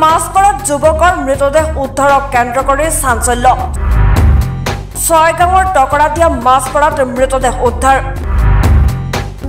মাছখোৱাত যুৱকৰ মৃতদেহ উদ্ধাৰক কেন্দ্ৰ কৰি চাঞ্চল্য ছয়গাঁৱৰ টকৰাতিয়া মাছখোৱাত মৃতদেহ উদ্ধাৰ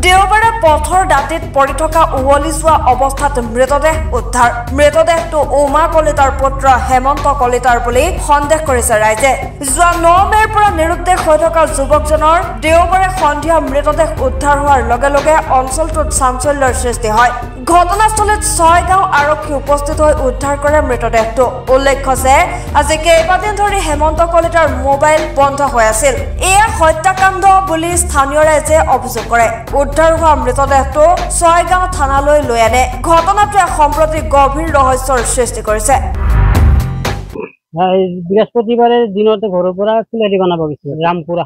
দেওবাৰে পথৰ দাঁতিত পৰি থকা উৱলি যোৱা অৱস্থাত মৃতদেহ উদ্ধাৰ মৃতদেহটো উমা কলিতাৰ পুত্ৰ হেমন্ত কলিতাৰ বুলি সন্দেহ কৰিছে ৰাইজে যোৱা 9 মেৰ পৰা নিৰুদ্দেশ হৈ থকা যুৱকজনৰ দেওবাৰে সন্ধিয়া মৃতদেহ উদ্ধাৰ হোৱাৰ লগে লগে অঞ্চলটোত চাঞ্চল্যৰ সৃষ্টি হয় ঘটনাস্থলীত ছয়গাঁও আৰক্ষী উপস্থিত হৈ উদ্ধাৰ কৰে মৃতদেহটো উল্লেখ্য যে আজি কেইবাদিন ধৰি হেমন্ত কলিতাৰ মোবাইল বন্ধ হৈ আছিল এয়া হত্যাকাণ্ড বুলি স্থানীয় ৰাইজে অভিযোগ কৰে উদ্ধাৰ হোৱা মৃতদেহটো ছয়গাঁও থানালৈ লৈ আনে ঘটনাটোৱে সম্প্ৰতি গভীৰ ৰহস্যৰ সৃষ্টি কৰিছে বৃহস্পতিবাৰে দিনতে ঘৰৰ পৰা ফুলাৰি বনাব গৈছিল ৰামপুৰ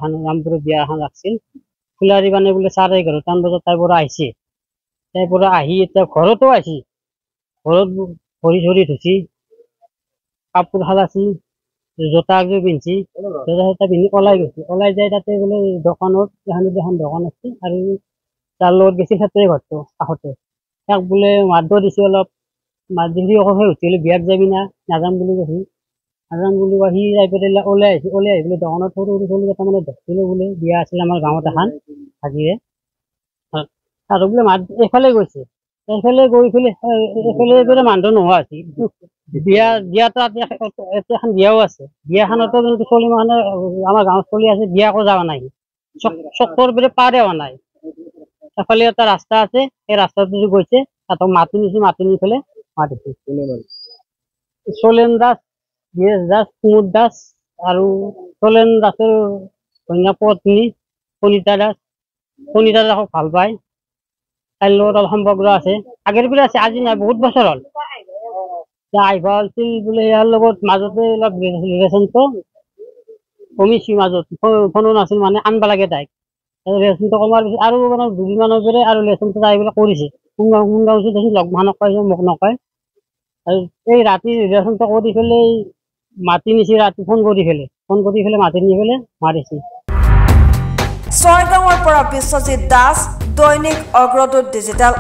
বিয়া এখন ৰাখছিল ফুলাৰি বানে বোলে 11:30 বজাত তাইৰ পৰা আহিছে তাইৰ পৰা আহি এতিয়া ঘৰতো আহিছে ঘৰত ভৰি চৰি ধুচি কাপোৰ সালাচি জোতা একযোৰ পিন্ধি জোতা পিন্ধি ওলাই গৈছে ওলাই যায় তাতে বোলে দোকানত এখন দোকান আছে আৰু তাৰ লগত গৈছিল সেইটোৱে ঘৰটো কাষতে তাক বোলে মাত দিছে অলপ মাত দি অকলে উঠিলে বিয়াত যাবি না নাযাম বুলি কৈছে নাযাম বুলি সি যাই পেলাই ওলাই আহি বোলে দোকানত সৰু সৰু চলি কেইটামানে ধৰিছিলে বোলে বিয়া আছিল আমাৰ গাঁৱত এখন হাজিৰে আৰু বোলে মাত এইফালে গৈছে এইফালে গৈ পেলাই এইফালে মানুহ নোহোৱা আছিল বিয়াতো এখন বিয়াও আছে বিয়াখনতো কিন্তু চলি মানে আমাৰ গাঁৱত চলি আছে বিয়া আকৌ যোৱা নাই চকৰ পৰা পাৰে হোৱা নাই এফালে এটা ৰাস্তা আছে সেই ৰাস্তাটো গৈছে তাত মাতি নি পেলাই মাতিছে চলেন দাস গিয়েশ দাস কুমুদ দাস আৰু চলেন দাসৰ কন্যা পত্নী কলিতা দাসক ভাল পায় তাইৰ লগত অলপ সম্পৰ্ক আছে আগৰ পৰা আছে আজি নাই বহুত বছৰ হ'ল আহিব আছিল বোলে ইয়াৰ লগত মাজতে অলপ ৰিলেশ্যনটো কমিছে মাজত ফোনো নাছিল মানে আনব লাগে তাইক ৰিলেশ্যনটো কমাৰ পিছত আৰু মানে দুদিনমানৰ জোৰে আৰু ৰিলেশ্যনটো তাই বোলে কৰিছে কোনগাঁও দেখি লগ মানুহ কয় মোক নকয় আৰু এই ৰাতি ৰিলেশ্যনটো কৰি পেলাই মাতি নিছে ৰাতি ফোন কৰি পেলাই মাতি নি পেলাই মাৰিছে ছয়গাঁৱৰ পৰা বিশ্বজিৎ দাস দৈনিক অগ্ৰদূত ডিজিটেল।